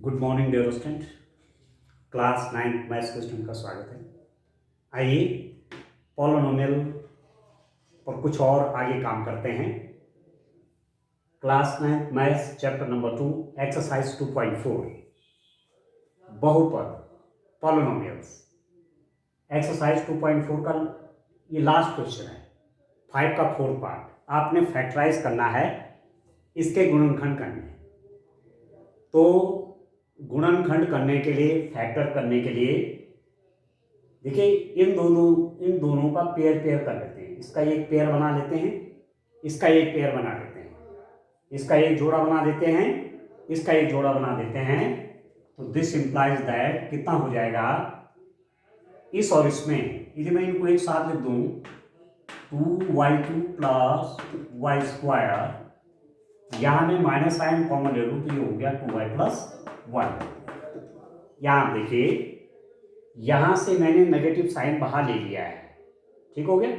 Good morning dear student. Class 9 maths के student का स्वागत है। आइए पॉलिनोमियल पर कुछ और आगे काम करते हैं। Class 9 maths chapter number 2 exercise 2.4 बहुपद पॉलिनोमियल्स। एक्सरसाइज 2.4 का ये लास्ट क्वेश्चन है, 5 का 4th पार्ट। आपने फैक्टराइज करना है, इसके गुणनखंड करने हैं। तो गुणनखंड करने के लिए, फैक्टर करने के लिए देखिए इन दोनों का पेयर कर लेते हैं। इसका एक पेयर बना लेते हैं, इसका एक पेयर बना लेते हैं, इसका एक जोड़ा बना देते हैं, इसका एक जोड़ा बना देते हैं। तो दिस इंप्लाइज दैट कितना हो जाएगा, इस और इसमें यदि मैं इनको एक साथ लिख दूं 2y2 प्लस वाई स्क्वायर, यहां में माइनस साइन कॉमन ले लूं तो ये हो गया 2y प्लस 1। यहां देखिए, यहां से मैंने नेगेटिव साइन बाहर ले लिया है, ठीक हो गया।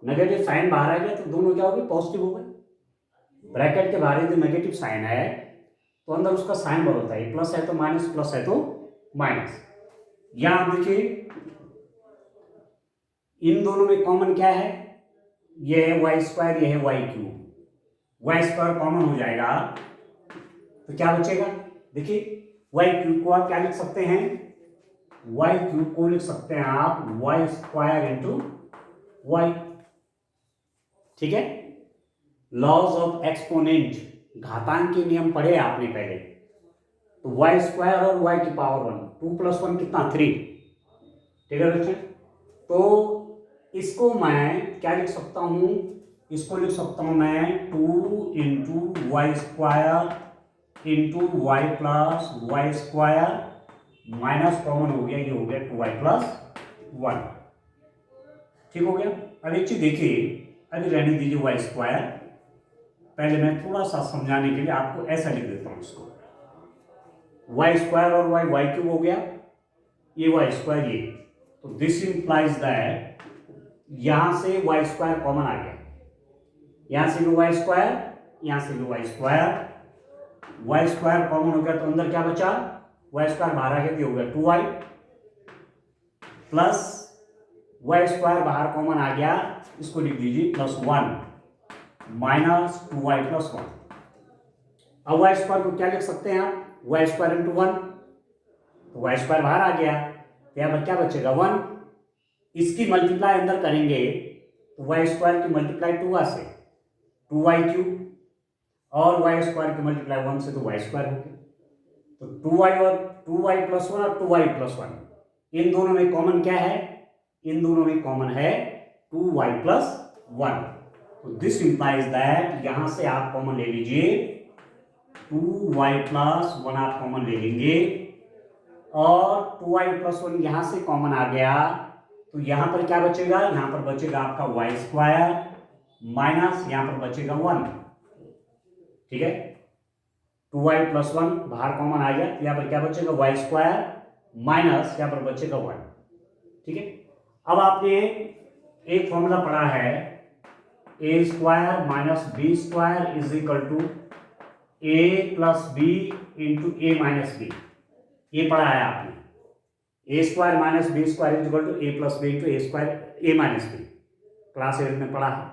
नेगेटिव साइन बाहर आ गया तो दोनों क्या हो गए, पॉजिटिव हो गए। ब्रैकेट के बाहर यदि नेगेटिव साइन है तो अंदर उसका साइन बदलता है, प्लस है तो माइनस, प्लस है तो माइनस। यहां देखिए इन दोनों में कॉमन क्या है, ये है वाई स्क्वायर, ये है y cube. Y square common हो जाएगा तो क्या बचेगा, देखिए वाई क्यूब को आप क्या लिख सकते हैं, वाई क्यूब को लिख सकते हैं आप वाई स्क्वायर इंटू वाई, ठीक है। लॉज ऑफ एक्सपोनेंट, घातांक के नियम पढ़े आपने पहले। तो वाई स्क्वायर और वाई की पावर 1, 2 प्लस 1 कितना 3, ठीक है बच्चे। तो इसको मैं क्या लिख सकता हूं, इसको लिख सकता हूं मैं 2 into y square into y plus Y square, minus common हो गया, ये हो गया 2y प्लस 1, ठीक हो गया। अब एक चीज देखिए, अभी रहने दीजिए वाई स्क्वायर, पहले मैं थोड़ा सा समझाने के लिए आपको ऐसा लिख देता हूं इसको। वाई स्क्वायर और वाई, वाई क्यूब हो गया, ये वाई स्क्वायर ये। तो दिस इंप्लाइज दैट यहां से वाई स्क्वायर कॉमन आ गया, यहां से भी वाई स्क्वायर, यहां से भी y square. Y square common हो गया तो अंदर क्या बचा, वाई स्क्वायर बाहर आ गया तो हो गया 2y प्लस वाई स्क्वायर बाहर कॉमन आ गया, इसको लिख दीजिए प्लस 1 माइनस 2y प्लस 1। अब वाई स्क्वायर को क्या लिख सकते हैं आप, वाई स्क्वायर इंटू 1, तो वाई स्क्वायर बाहर आ गया तो यहाँ पर क्या बचेगा 1। इसकी मल्टीप्लाई अंदर करेंगे तो वाई स्क्वायर की मल्टीप्लाई 2 से 2y क्यूब, और वाई स्क्वायर की मल्टीप्लाई 1 से तो वाई स्क्वायर हो गया। तो 2y और 2y प्लस 1 और 2y प्लस 1, इन दोनों में कॉमन क्या है, इन दोनों में कॉमन है 2y प्लस 1। तो दिस इंप्लाइज दैट यहां से आप कॉमन ले लीजिए 2y प्लस 1 आप कॉमन ले लेंगे, और 2y प्लस 1 यहां से कॉमन आ गया तो यहां पर क्या बचेगा, यहां पर बचेगा आपका वाई स्क्वायर माइनस यहां पर बचेगा 1, ठीक है। 2y प्लस 1 बाहर कॉमन आ गया, यहाँ पर क्या बचेगा वाई स्क्वायर माइनस यहाँ पर बचेगा 1, ठीक है। अब आपने एक फॉर्मूला पढ़ा है, A square minus B square is equal to A plus B into A minus B, ये पढ़ा है आपने। A square minus B square is equal to A plus B into A square A minus B, class 8 में पढ़ा है,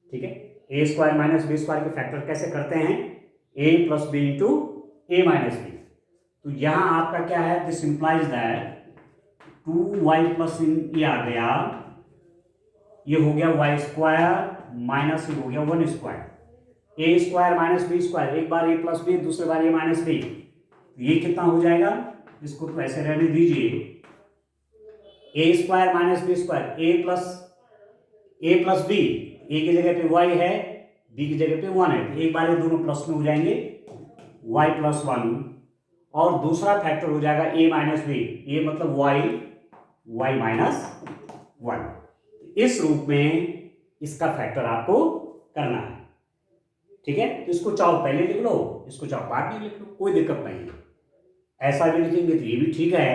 ठीक है। A square minus B square के फैक्टर कैसे करते हैं, A plus B into A minus B. तो यहां आपका क्या है, this implies that 2y plus ये आ गया, ये हो गया वाई स्क्वायर माइनस ये हो गया 1 स्क्वायर, ए स्क्वायर माइनस बी स्क्वायर, एक बार ए प्लस बी दूसरी बार ए माइनस बी, ये कितना हो जाएगा, इसको तो ऐसे रहने दीजिए, ए स्क्वायर माइनस बी स्क्वायर, ए प्लस बी, ए की जगह पे y है, b की जगह पे 1 है, तो एक बार ये दोनों प्लस में हो जाएंगे y प्लस 1, और दूसरा फैक्टर हो जाएगा a माइनस बी, ये मतलब y माइनस 1। इस रूप में इसका फैक्टर आपको करना है, ठीक है। तो इसको चाहो पहले लिख लो, इसको चाहो बाद में लिख लो, कोई दिक्कत नहीं है। ऐसा भी लिखेंगे तो ये भी ठीक है,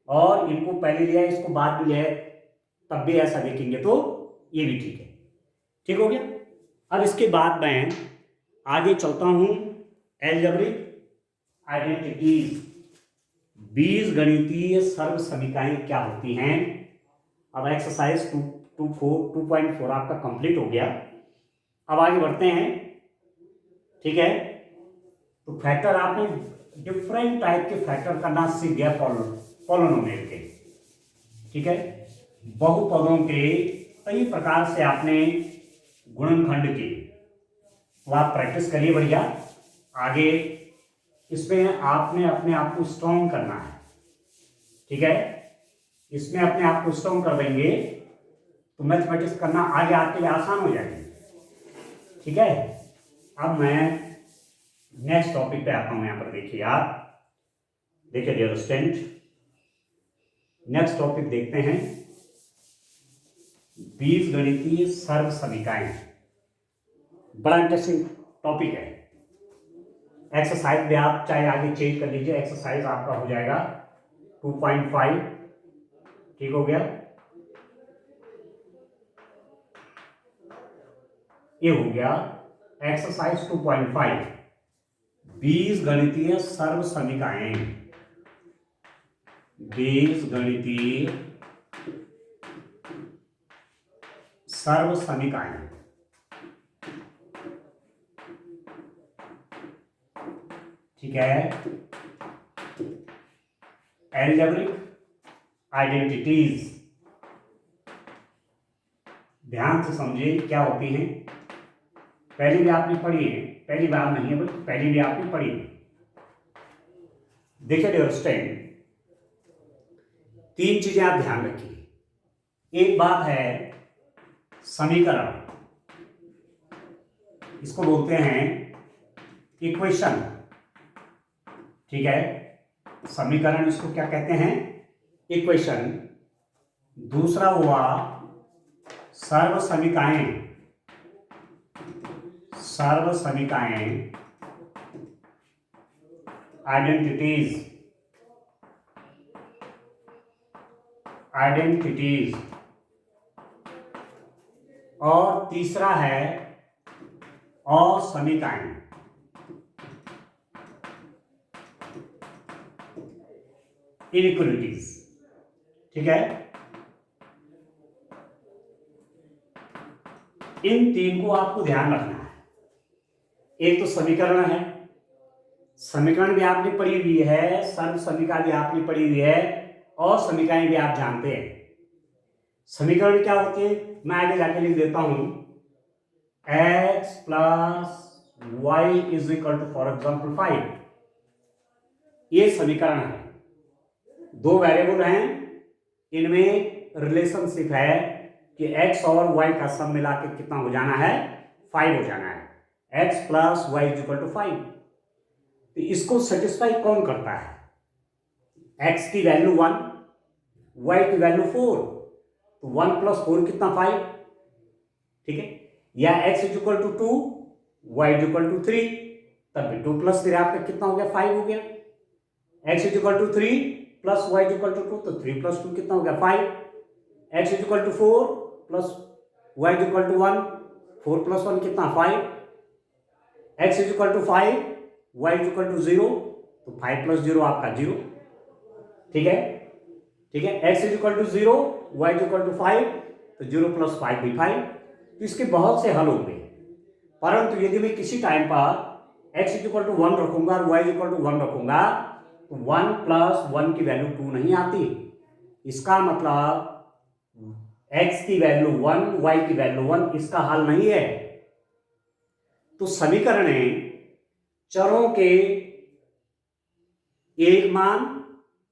और इनको पहले लिया इसको बाद में लिया तब भी ऐसा लिखेंगे तो ये भी ठीक है, ठीक हो गया। अब इसके बाद मैं आगे चलता हूं, एलजेब्रिक आइडेंटिटीज, बीजगणितीय सर्व समीकरण क्या होती हैं। अब एक्सरसाइज 2.4 आपका कंप्लीट हो गया। अब आगे बढ़ते हैं, ठीक है। तो फैक्टर आपने डिफरेंट टाइप के फैक्टर करना सीख गया पॉलिनोमियल के, ठीक है। बहुपदों के कई प्रकार से आपने गुणनखंड की, तो आप प्रैक्टिस करिए बढ़िया। आगे इसमें आपने अपने आप को स्ट्रॉन्ग करना है, ठीक है। इसमें अपने आप को स्ट्रॉन्ग कर देंगे तो मैथमेटिक्स करना आगे आपके लिए आसान हो जाएगी, ठीक है। अब मैं नेक्स्ट टॉपिक पे आता हूं। यहां पर देखिए, आप देखिए डियर स्टूडेंट, नेक्स्ट टॉपिक देखते हैं, बीजगणितीय सर्व समीकरण। बड़ा इंटरेस्टिंग टॉपिक है। एक्सरसाइज भी आप चाहे आगे चेंज कर लीजिए, एक्सरसाइज आपका हो जाएगा 2.5, ठीक हो गया। ये हो गया एक्सरसाइज 2.5, बीजगणितीय सर्व समीकरण। बीजगणितीय सर्व समीकरण, ठीक है। एल्जेब्रिक आइडेंटिटीज, ध्यान से समझिए क्या होती हैं। पहली भी आपने पढ़ी है, पहली बार नहीं है बल्कि पहली भी आपने पढ़ी है। देखिए डियर स्टूडेंट, तीन चीजें आप ध्यान रखिए। एक बात है समीकरण, इसको बोलते हैं इक्वेशन, ठीक है। समीकरण इसको क्या कहते हैं, इक्वेशन। दूसरा हुआ सर्व समीकरण, सर्व समीकरण आइडेंटिटीज, आइडेंटिटीज। और तीसरा है असमीकरण, इनइक्वालिटीज, ठीक है। इन तीन को आपको ध्यान रखना है। एक तो समीकरण है, समीकरण भी आपने पढ़ी हुई है, सर्व समीकरण भी आपने पढ़ी हुई है, और समीकरण भी आप जानते हैं। समीकरण क्या होती है, मैं आगे जाके लिख देता हूं, x plus y is equal to for example 5। ये समीकरण है, दो वेरिएबल हैं, इनमें रिलेशनशिप है कि x और y का सम मिला के कितना हो जाना है, 5 हो जाना है। x plus y is equal to 5। तो इसको सेटिस्फाई कौन करता है, x की वैल्यू 1, y की वैल्यू 4, तो 1 प्लस 4 कितना 5, ठीक है। या x is equal to 2, y is equal to 3, तब भी 2 प्लस 3 आपका कितना हो गया, 5 हो गया। x is equal to 3 plus y is equal to 2, तो 3 प्लस 2 कितना हो गया, 5। x is equal to 4 plus y is equal to 1, 4 plus 1 कितना, 5। x is equal to 5, y is equal to 0, तो 5 प्लस 0 आपका 0, ठीक है, ठीक है। x is equal to 0, y is equal to 5, तो 0 प्लस 5 भी 5। तो इसके बहुत से हल होंगे, परंतु यदि मैं किसी टाइम पर x इज इक्वल टू 1 रखूंगा और y इज इक्वल टू 1 रखूंगा, तो 1 प्लस 1 की वैल्यू 2 नहीं आती। इसका मतलब x की वैल्यू 1, y की वैल्यू 1, इसका हल नहीं है। तो समीकरण चरों के एक मान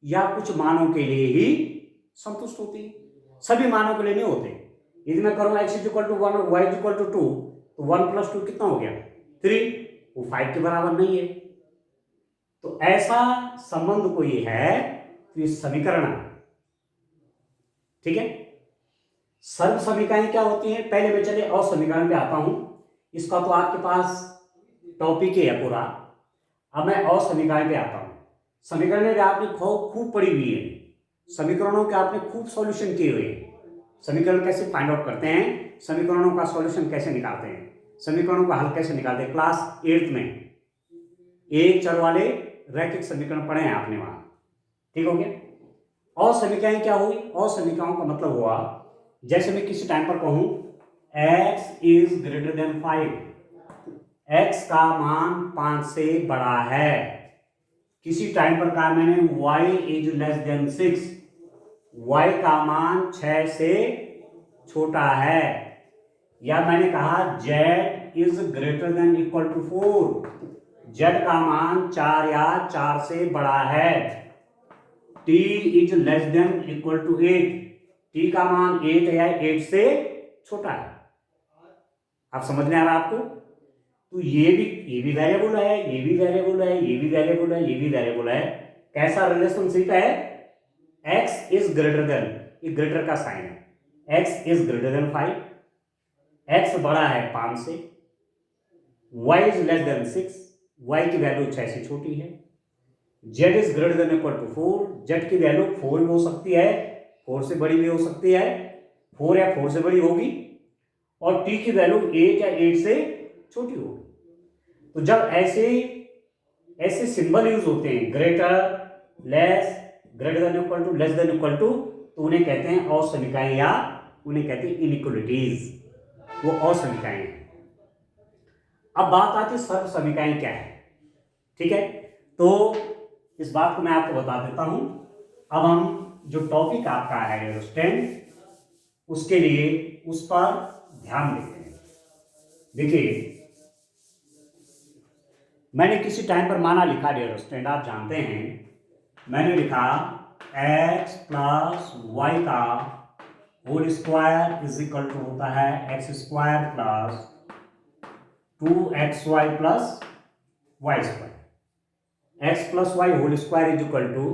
या कुछ मानों के लिए ही संतुष्ट होती है, सभी मानों के लिए नहीं होते। यदि मैं करूँ x इज इक्वल टू 1 और y इज इक्वल टू 2, तो 1 प्लस 2 कितना हो गया, 3, वो 5 के बराबर नहीं है। तो ऐसा संबंध कोई है तो ये समीकरण है, ठीक है। सर्व समीकरण क्या होती है, पहले मैं चलिए असमीकरण पे आता हूं। इसका तो आपके पास टॉपिक ही है पूरा। अब मैं असमीकरण पे आता हूं। समीकरण में आपने खूब पढ़ी हुई है, समीकरणों के आपने खूब सॉल्यूशन किए हुए हैं। समीकरण कैसे फाइंड आउट करते हैं, समीकरणों का सॉल्यूशन कैसे निकालते हैं, समीकरणों का हल कैसे निकालते हैं, क्लास 8th में एक चर वाले रैखिक समीकरण पढ़े हैं आपने वहां, ठीक हो गया। और समीकरण क्या हुई, और समीकरणों का मतलब हुआ जैसे मैं किसी टाइम पर कहूं x is greater than 5, x का मान 5 से बड़ा है। किसी टाइम पर कहा मैंने y is less than 6, y का मान 6 से छोटा है। या मैंने कहा z is greater than equal to 4, z का मान 4 या 4 से बड़ा है। t is less than equal to 8, t का मान 8 या 8 से छोटा है। आप समझ में आ रहा आपको? तो ये भी वेरिएबल है, ये भी वेरिएबल है, ये भी वेरिएबल है, ये भी वेरिएबल है। कैसा रिलेशनशिप है? x इज ग्रेटर देन, ये ग्रेटर का साइन है, x is greater than 5, x बड़ा है 5 से, y is less than 6, y की वैल्यू 6 से छोटी है, z is greater than equal to 4, z की वैल्यू 4 भी हो सकती है, 4 से बड़ी भी हो सकती है, 4 या 4 से बड़ी होगी, और t की वैल्यू 8 या 8 से छोटी होगी। तो जब ऐसे सिंबल यूज होते हैं greater, less, greater than equal to, less than equal to, तो उन्हें कहते हैं असमीकाएं या उन्हें कहते हैं इनइक्वलिटीज, वो असमीकाएं हैं। अब बात आती है सर्व समीकाएं क्या है, ठीक है। तो इस बात को मैं आपको बता देता हूं। अब हम जो टॉपिक आपका है स्टैंड, उसके लिए उस पर ध्यान देते हैं। देखिए मैंने किसी टाइम पर माना लिखा डियर स्टूडेंट, आप जानते हैं मैंने लिखा x प्लस वाई का whole square is equal to होता है x square plus 2xy plus Y square. X plus y whole square is equal to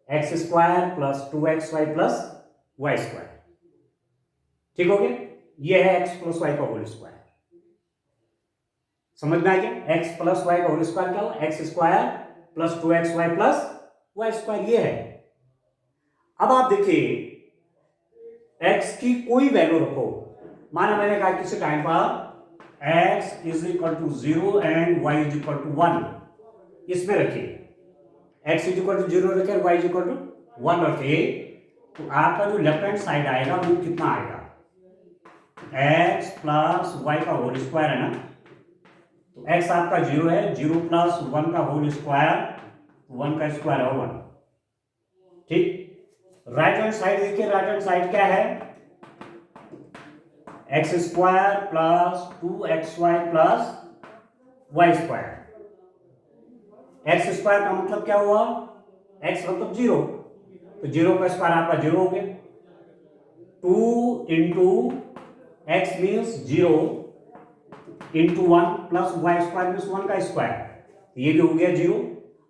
x square plus 2xy plus Y square, ठीक हो गया। ये है x प्लस वाई का whole square. समझ में आ गया? x प्लस वाई का होल स्क्वायर क्या हो? X square plus 2xy plus Y square, ये है। अब आप देखिए x की कोई वैल्यू रखो, माना मैंने कहा किसी टाइम पर x is equal to 0 and y is equal to 1, इसमें रखिए x इज इक्वल टू 0 रखे और y इज इक्वल टू 1 रखिए, तो आपका जो लेफ्ट हैंड साइड आएगा वो कितना आएगा? x प्लस वाई का होल स्क्वायर है ना, तो x आपका 0 है, 0 प्लस 1 का होल स्क्वायर, 1 का स्क्वायर है 1, ठीक। राइट हैंड साइड देखिए, राइट हैंड साइड क्या है? X square plus 2xy plus Y square. X square का मतलब क्या हुआ? x मतलब 0, तो 0 का स्क्वायर आपका 0 हो गया। 2 into x means 0 into 1 plus Y square means 1 का स्क्वायर, ये भी हो गया 0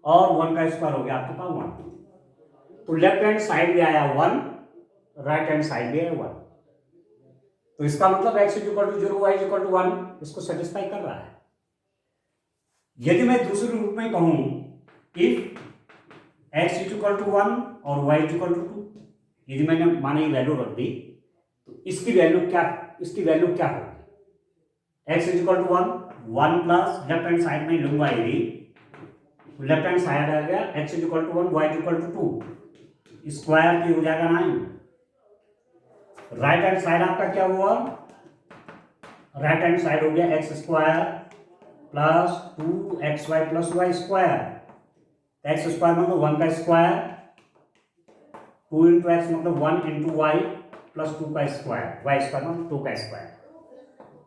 और 1 का स्क्वायर हो गया आपके पास 1। तो लेफ्ट हैंड साइड भी आया 1, राइट हैंड साइड भी है 1, तो इसका मतलब x is equal to 0, y is equal to 1 इसको सेटिस्फाई कर रहा है। यदि मैं दूसरे रूप में कहूं if x is equal to 1 और y इज इक्वल टू 2, यदि मैंने माने ये वैल्यू रख दी, तो इसकी वैल्यू क्या होगी? x is equal to 1 plus left hand side में लूंगा यदि, लेफ्ट हैंड साइड आ गया x is equal to 1, y is equal to 2, square की हो जाएगा 9। राइट हैंड साइड आपका क्या हुआ? राइट हैंड साइड हो गया x square plus 2xy plus Y square. X square मतलब 1 का स्क्वायर, 2 इंटू एक्स मतलब 1 इंटू वाई प्लस 2 का स्क्वायर, वाई स्क्वायर मतलब 2 का स्क्वायर,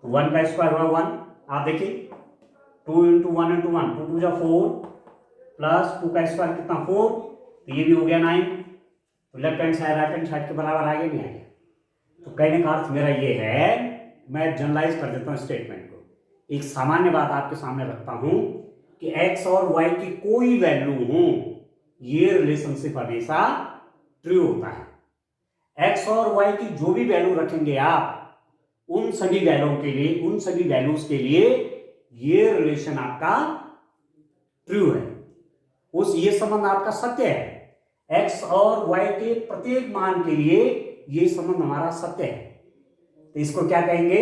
तो 1 का स्क्वायर हुआ 1। आप देखिए 2 इंटू 1 इंटू 1, 2 जा 4 प्लस 2 का स्क्वायर कितना 4, तो ये भी हो गया 9। तो left hand side right hand side के बराबर आगे नहीं आएगा। तो कहने का अर्थ मेरा ये है, मैं जनरलाइज कर देता हूं स्टेटमेंट को, एक सामान्य बात आपके सामने रखता हूं कि x और y की कोई वैल्यू हो, ये रिलेशनशिप हमेशा ट्रू होता है। x और y की जो भी वैल्यू रखेंगे आप, उन सभी वैल्यूज के लिए ये रिलेशन आपका ट्रू है, ये संबंध आपका सत्य है। x और y के प्रत्येक मान के लिए ये संबंध हमारा सत्य है। तो इसको क्या कहेंगे?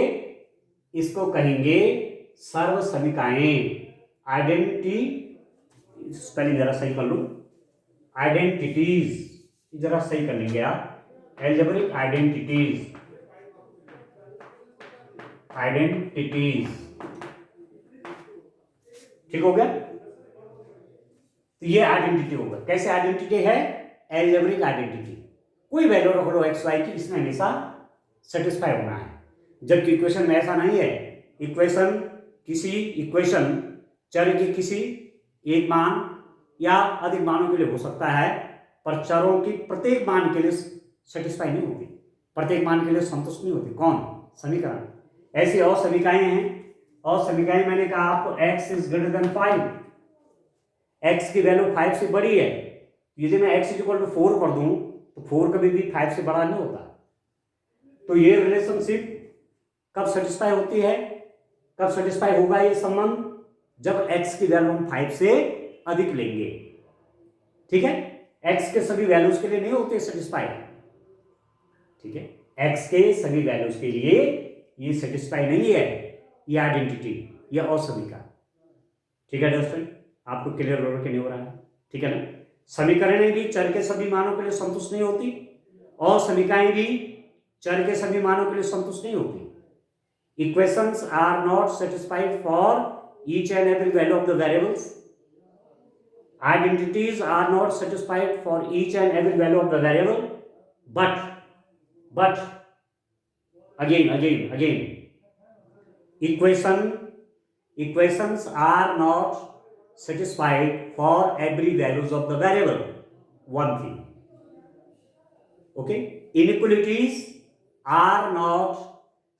इसको कहेंगे सर्व समीकाएं, आइडेंटिटी स्पेलिंग जरा सही कर लो, आइडेंटिटीज जरा सही कर लेंगे आप, एल्जेब्रिक आइडेंटिटीज, आइडेंटिटीज, ठीक हो गया। तो ये आइडेंटिटी होगा, कैसे आइडेंटिटी है, एल्जेब्रिक आइडेंटिटी, कोई वैल्यू रख लो एक्स वाई की, इसमें हमेशा सेटिस्फाई होना है। जबकि इक्वेशन में ऐसा नहीं है, इक्वेशन चर के किसी एक मान या अधिक मानों के लिए हो सकता है, पर चरों की प्रत्येक मान के लिए सेटिस्फाई नहीं होती, प्रत्येक मान के लिए संतुष्ट नहीं होती। कौन, समीकरण। ऐसी और समीकरणें हैं, और समीकरण मैंने कहा आपको x is greater than 5, x की वैल्यू 5 से बड़ी है, यदि मैं x इक्वल टू 4 कर दूं तो 4 कभी भी 5 से बड़ा नहीं होता। तो ये रिलेशनशिप कब सेटिस्फाई होती है, कब सेटिस्फाई होगा ये संबंध, जब x की वैल्यू हम 5 से अधिक लेंगे, ठीक है। x के सभी वैल्यूज के लिए नहीं होते सेटिस्फाई, ठीक है, x के सभी वैल्यूज के लिए ये सेटिस्फाई नहीं है, ये आइडेंटिटी, ये असमीकरण, ठीक है दोस्तों, आपको क्लियर हो कि नहीं हो रहा है, ठीक है ना। समीकरणें भी चर के सभी मानों के लिए संतुष्ट नहीं होती, और समीकरणें भी चर के सभी मानों के लिए संतुष्ट नहीं होती। Equations are not satisfied for each and every value of the variables, identities are not satisfied for each and every value of the variable, but again equations are not satisfied for every values of the variable, one thing, okay. Inequalities are not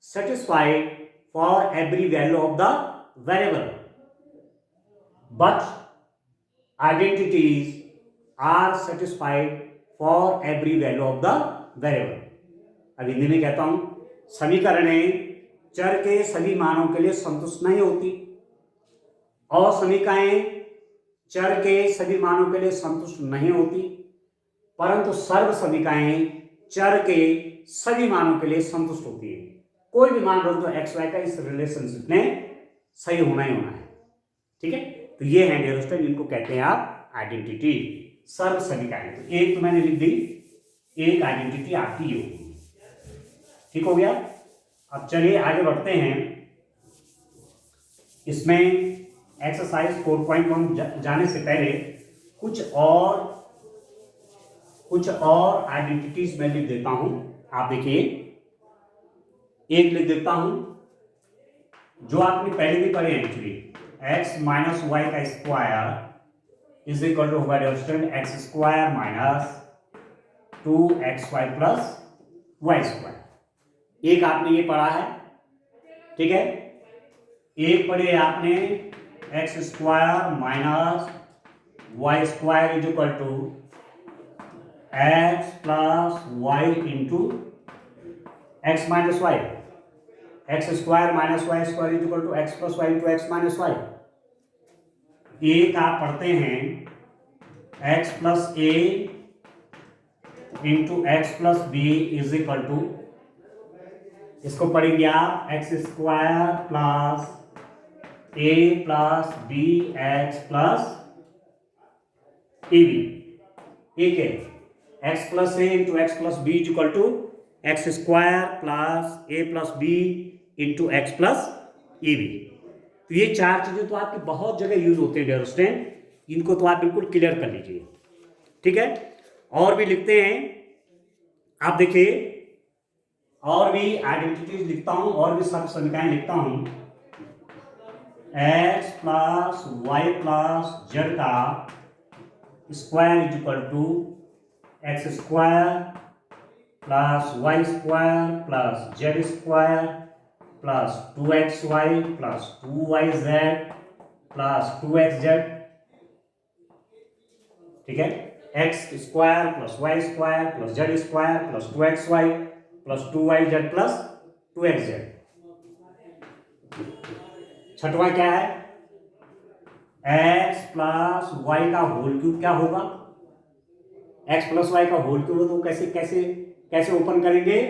satisfied for every value of the variable, but identities are satisfied for every value of the variable। अब हिंदी में कहता हूं, समीकरणें चर के सभी मानों के लिए संतुष्ट नहीं होती, और समीकरणें चर के सभी मानों के लिए संतुष्ट नहीं होती, परंतु सर्व समीकरणें चर के सभी मानों के लिए संतुष्ट होती है। कोई भी मान रख दो एक्स वाई का, इस रिलेशनशिप में सही होना ही होना है, ठीक है। तो ये है डियर स्टूडेंट, इनको कहते हैं आप आइडेंटिटी, सर्व समीकरण। तो एक तो मैंने लिख दी, एक आइडेंटिटी आपकी ये होगी, ठीक हो गया। अब चलिए आगे बढ़ते हैं, इसमें एक्सरसाइज 4.1 जाने से पहले कुछ और आइडेंटिटीज मैं लिख देता हूं। आप देखिए, एक लिख देता हूं जो आपने पहले भी पढ़े हैं एक्चुअली, x माइनस वाई का स्क्वायर इज इक्वल टू होगा x square minus 2xy plus Y square. एक आपने ये पढ़ा है, ठीक है। एक पढ़े आपने x square minus y square is equal to x plus y into x minus y, x square minus y square is equal to x plus y into x minus y. एक आप पढ़ते हैं x plus a into x plus b is equal to, इसको पढ़ेंगे आप x square plus a plus b x plus a b. एक है x plus a into x plus b is equal to x square plus a plus B into x plus a b. तो ये चार चीजें तो आपकी बहुत जगह यूज होते हैं डियर स्टूडेंट, इनको तो आप बिल्कुल क्लियर कर लीजिए, ठीक है। और भी लिखते हैं, आप देखिए, और भी आइडेंटिटीज लिखता हूं, और भी सब समीकरण लिखता हूं। X plus Y plus Z का square is equal to x square plus Y square plus Z square plus 2xy plus 2yz plus 2xz, ठीक है। X square plus Y square plus Z square plus 2xy plus 2yz plus 2xz। छठवां क्या है, x plus Y का whole cube क्या होगा, X plus Y का whole cube, तो कैसे कैसे कैसे ओपन करेंगे,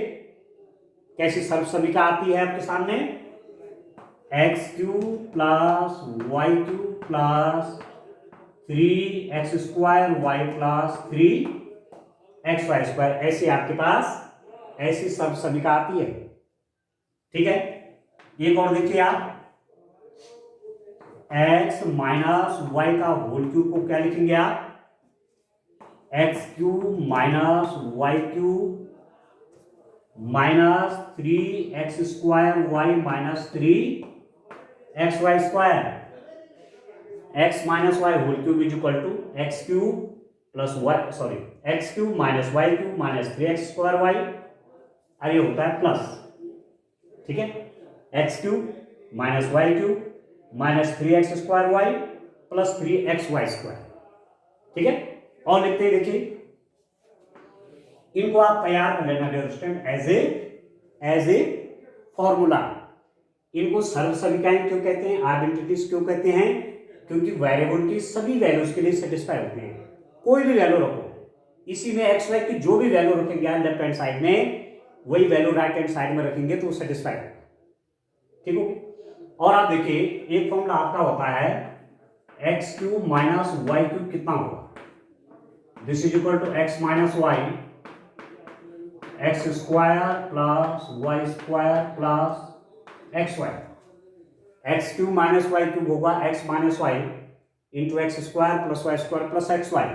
कैसी सर्व समीकरण आती है आपके सामने, x cube plus y cube plus 3x² y plus 3xy², ऐसी आपके पास ऐसी सब समीकरण आती है। ठीक है, एक और देखिए आप, x माइनस वाई का होल क्यूब को क्या लिखेंगे आप, x³ minus y³ minus 3x² minus 3xy², x minus y whole cube is equal to x³ plus y, sorry x³ minus y³ minus 3x² और ये होता है प्लस। ठीक है, x³ minus y³ minus 3x² plus 3xy²। ठीक है, और लिखते हैं, देखिए इनको आप तैयार कर लेना dear student as a formula. इनको सर्व समीकरण क्यों कहते हैं, आइडेंटिटीज क्यों कहते हैं, क्योंकि वेरिएबल की सभी वैल्यूज के लिए सेटिस्फाई होते हैं। कोई भी वैल्यू रखो, इसी में एक्स वाई की जो भी वैल्यू रखेंगे लेफ्ट हैंड साइड में, वही वैल्यू राइट हैंड साइड में रखेंगे तो सेटिस्फाई होगा। ठीक हो, और आप देखिए एक फॉर्मूला आपका होता है x³ माइनस y³ कितना होगा, this is equal to x minus y x² plus y² plus xy। x³ minus y³ होगा x minus y into x² plus y² plus xy।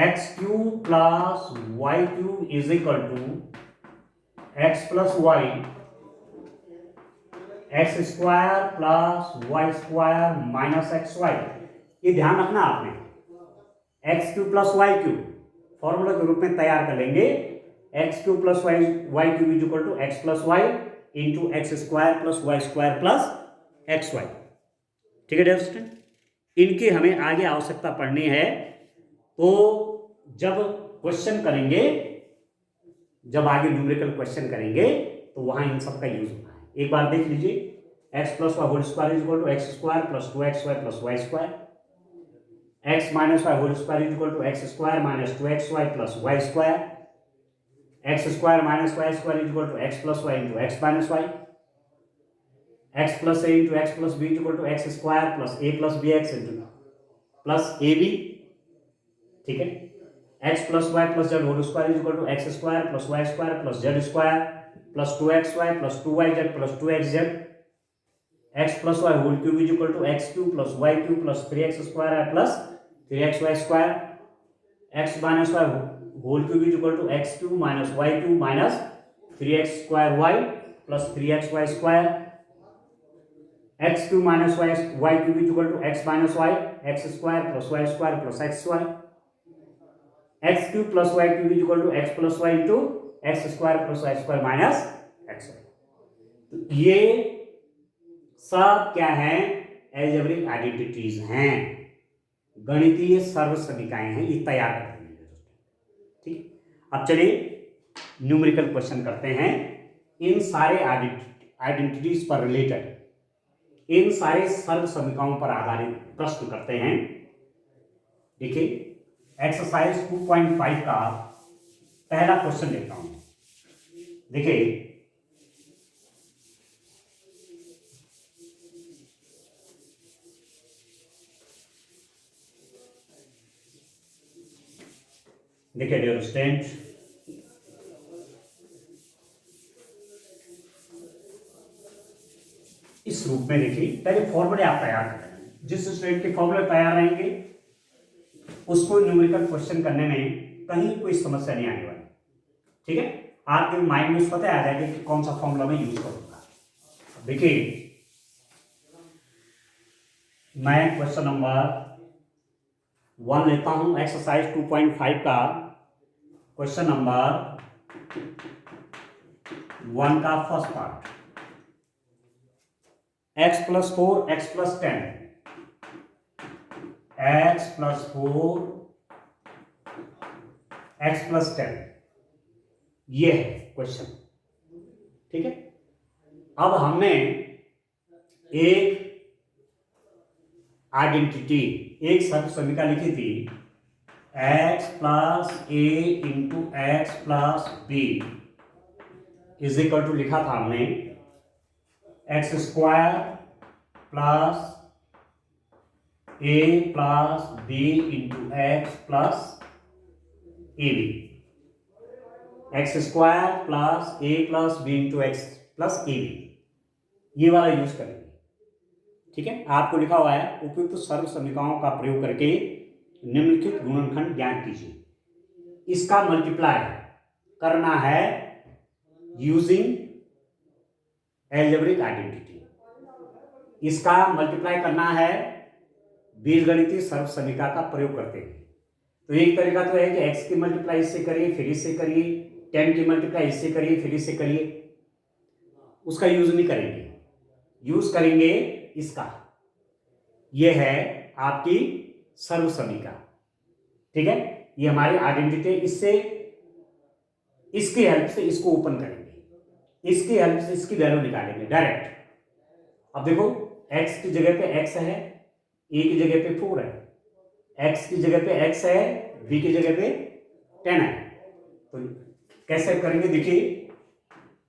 x³ plus y³ is equal to x plus y x² plus y² minus xy। ये ध्यान रखना आपने, x³ plus y³ formula के रूप में तैयार कर लेंगे, x³ plus y³ is equal to x plus y into x² plus y² plus xy। ठीक है डियर स्टूडेंट, इनकी हमें आगे आवश्यकता पड़नी है, तो जब क्वेश्चन करेंगे, जब आगे न्यूमेरिकल क्वेश्चन करेंगे तो वहां इन सब का यूज होना है। एक बार देख लीजिए, x plus y whole square is equal to x² plus 2xy plus y², x minus y whole square is equal to x² minus 2xy plus y², x² minus y² is equal to x plus y into x minus y, x plus a into x plus b is equal to x² plus a plus b x into plus a b. ठीक है, x plus Y plus z whole square is equal to x² plus y² plus z² plus 2xy plus 2yz plus 2xz, x plus y whole cube is equal to x³ plus y³ plus 3x² plus 3xy², x minus y whole cube is equal to x³ minus y³ minus 3x² plus 3xy², x³ minus y³ is equal to x minus y x² plus y² plus xy, x³ plus y³ is equal to x plus y into x² plus y² minus xy। तो ये सब क्या है, algebraic identities हैं, गणितीय सर्व समीकरण हैं, ये तैयार करते हैं। ठीक, अब चलिए न्यूमेरिकल क्वेश्चन करते हैं, इन सारे आइडेंटिटीज पर रिलेटेड, इन सारे सर्व समीकरणों पर आधारित प्रश्न करते हैं। देखिए एक्सरसाइज 2.5 का पहला क्वेश्चन लेता हूं। देखिए डियर स्टूडेंट, इस रूप में देखिए, पहले फॉर्मूले आप तैयार करें, जिस स्टूडेंट के फॉर्मूले तैयार रहेंगे उसको न्यूमेरिकल क्वेश्चन करने में कहीं कोई समस्या नहीं आने वाली। ठीक है, आपके माइंड में पता आ जाएगा कि कौन सा फॉर्मूला मैं यूज करूंगा। देखिए मैं क्वेश्चन नंबर 1 लेता हूं, एक्सरसाइज 2.5 का क्वेश्चन नंबर 1 का first part, x plus 4 x plus 10, x plus 4 x plus 10, ये है क्वेश्चन। ठीक है, अब हमने एक आइडेंटिटी, एक सर्व समीकरण लिखी थी, x plus a into x plus b is equal to, लिखा था हमने x² plus a plus B into x plus a b, x square plus a plus B into x plus a b, ये वाला use करेंगे। ठीक है, आपको लिखा हुआ है उपयुक्त सर्व समीकरणों का प्रयोग करके निम्नलिखित गुणनखंड ज्ञात कीजिए। इसका मल्टीप्लाई करना है यूजिंग एल्जेब्रिक आइडेंटिटी, इसका मल्टीप्लाई करना है बीजगणितीय सर्व समीकरण का प्रयोग करते हैं। तो एक तरीका तो है कि x की मल्टीप्लाई इससे करिए फिर इससे करिए, 10 की मल्टीप्लाई इससे करिए फिर इससे करिए, उसका यूज नहीं करेंगे, यूज करेंगे इसका। यह है आपकी सर्व समीकरण। ठीक है, ये हमारी आइडेंटिटी, इससे इसकी हेल्प से इसको ओपन करेंगे, इसकी हेल्प से इसकी वैल्यू निकालेंगे डायरेक्ट। अब देखो x की जगह पे x है, a की जगह पे 4 है, x की जगह पे x है, b की जगह पे 10 है। तो कैसे करेंगे देखिए,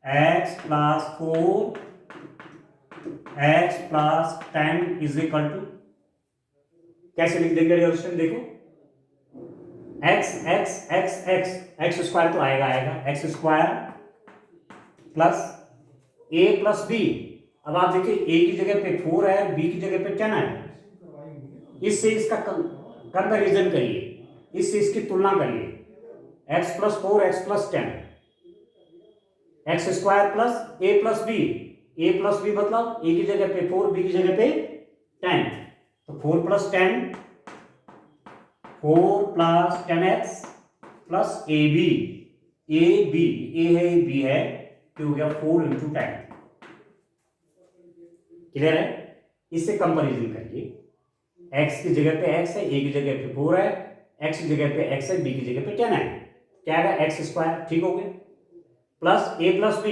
x plus 4 x plus 10 is equal to, कैसे लिख देंगे रिलेशन, देखो x x x x x square तो आएगा x square plus a plus b। अब आप देखिए a की जगह पे 4 है, b की जगह पे 10 है, इससे इसका कंपैरिजन करिए, इससे इसकी तुलना करिए, x plus 4 x plus 10, x square plus a plus b मतलब a की जगह पे 4 b की जगह पे 10, तो 4 plus 10 4 plus 10x plus a है b है, तो हो गया 4 इंटू 10। क्लियर है, इससे कंपैरिजन करिए, x की जगह पे x है, a की जगह पे 4 है, x की जगह पे x है, b की जगह पे 10 है, क्या आएगा एक्स स्क्वायर, ठीक हो गया, plus a plus b,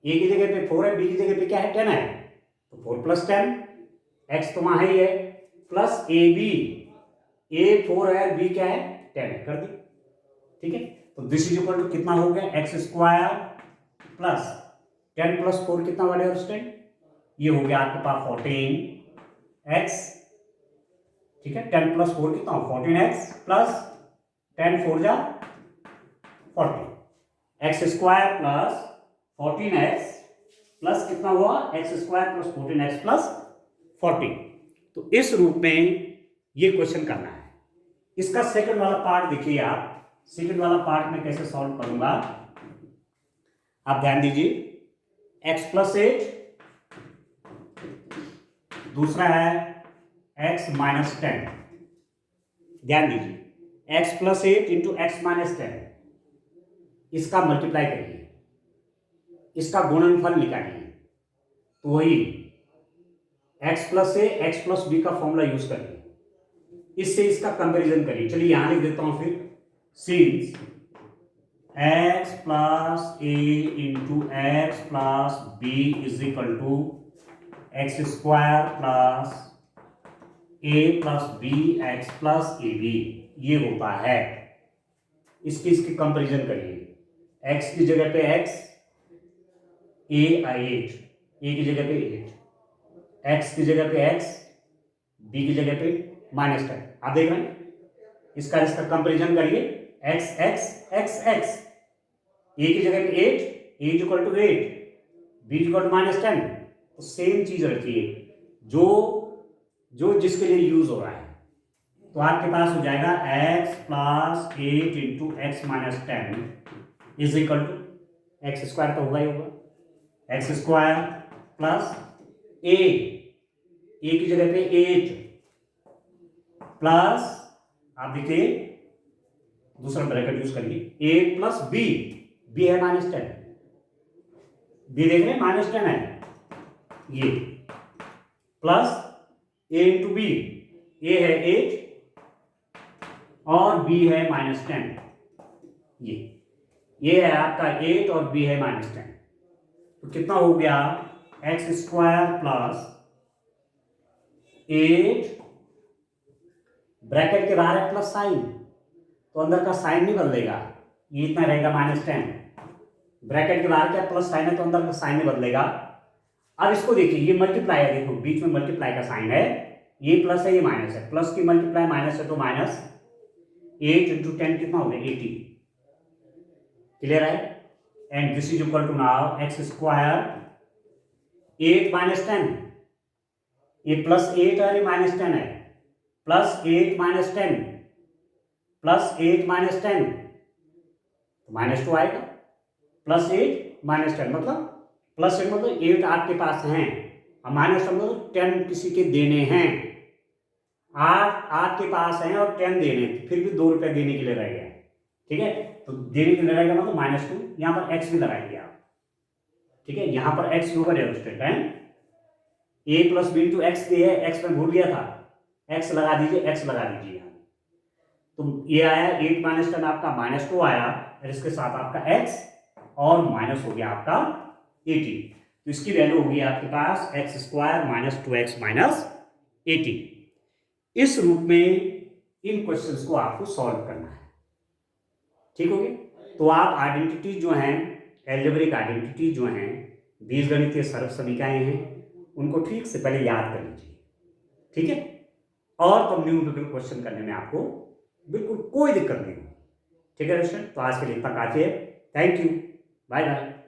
a की जगह पे 4 है, b की जगह पे क्या है 10 है, तो 4 प्लस 10, x तो वहां ही है, प्लस a 4 है, b क्या है 10 है, कर दी। ठीक है, तो दिस इज इक्वल टू कितना हो गया, एक्स स्क्वायर प्लस 10 प्लस 4 कितना वाले स्टूडेंट, ये हो गया आपके पास 14x। ठीक है, 10 प्लस 4 कितना हो 14x प्लस 10 4 जा 40, x square plus 14x plus कितना हुआ x square plus 14x plus 40। तो इस रूप में ये क्वेश्चन करना है। इसका सेकंड वाला पार्ट देखिए आप, सेकंड वाला पार्ट में कैसे सॉल्व करूंगा आप ध्यान दीजिए, x प्लस 8, दूसरा है x माइनस 10, ध्यान दीजिए x plus 8 into x minus 10, इसका मल्टीप्लाई करिए, इसका गुणनफल निकालिए, तो वही x प्लस ए एक्स प्लस बी का फॉर्मूला यूज करिए, इससे इसका कंपैरिजन करिए। चलिए यहां लिख देता हूं फिर, since x plus a into x plus b is equal to x square plus a plus b x plus a b, ये होता है। इसकी कंपैरिजन करिए, x की जगह पे x, a 8, a की जगह पे 8, x की जगह पे x, b की जगह पे -10, आप देख रहे हैं, इसका कंपैरिजन करिए, x x x x, a की जगह पे 8, a equal to 8, b equal to -10, तो सेम चीज रखिए जो जिसके लिए यूज हो रहा है। तो आपके पास हो जाएगा x plus 8 into x minus 10 is equal to x square, तो होगा ही होगा, एक्स स्क्वायर प्लस ए की जगह पे 8 प्लस, आप देखिए दूसरा ब्रैकेट यूज करिए, 8 प्लस बी है -10, बी देख रहे हैं -10 है, ये प्लस ए इंटू बी, ए है 8 और b है -10, ये है आपका 8 और b है -10, तो कितना हो गया एक्स स्क्वायर प्लस 8, ब्रैकेट के बाहर है प्लस साइन, तो अंदर का साइन नहीं बदलेगा, ये इतना रहेगा -10, ब्रैकेट के बाहर क्या प्लस साइन है, तो अंदर का साइन नहीं बदलेगा। अब इसको देखिए, ये मल्टीप्लाई है, देखो बीच में मल्टीप्लाई का साइन है, ये प्लस है ये माइनस है, प्लस की मल्टीप्लाई माइनस है तो माइनस 8 इंटू 10 कितना हो गया 80। क्लियर है? And this is equal to now x square 8 minus 10, ये प्लस 8 है ये माइनस 10 है, plus 8 minus 10 plus 8 minus 10 minus 2 आएगा, प्लस 8 माइनस 10 मतलब प्लस 8 मतलब 8 आपके पास हैं और माइनस 10 मतलब 10 किसी के देने हैं, 8 आपके पास हैं और 10 देने, फिर भी 2 रुपए देने के लिए रह गया। ठीक है, तो देने के लिए रहेगा मतलब -2, यहां पर x भी लगाएंगे आप। ठीक है, यहां पर x ऊपर एरोस्टेट है, a plus B into x है, x में भूल गया था, x लगा दीजिए, x लगा दीजिए यहां। तो ये आया 8 माइनस 10 आपका -2 आया और इसके साथ आपका x और माइनस हो गया आपका 80, तो इसकी वैल्यू होगी आपके पास X square minus 2x minus 80। इस रूप में इन क्वेश्चंस को आपको सॉल्व करना है। ठीक हो गया? तो आप आइडेंटिटी जो हैं, एल्जेब्रिक आइडेंटिटी जो हैं, बीजगणितीय सर्व समीकरण हैं, उनको ठीक से पहले याद कर लीजिए। ठीक है, और तो न्यूमेरिकल क्वेश्चन करने में आपको बिल्कुल कोई दिक्कत नहीं होगी। ठीक है दोस्तों, तो आज के लिए इतना काफी है। Thank you, bye bye.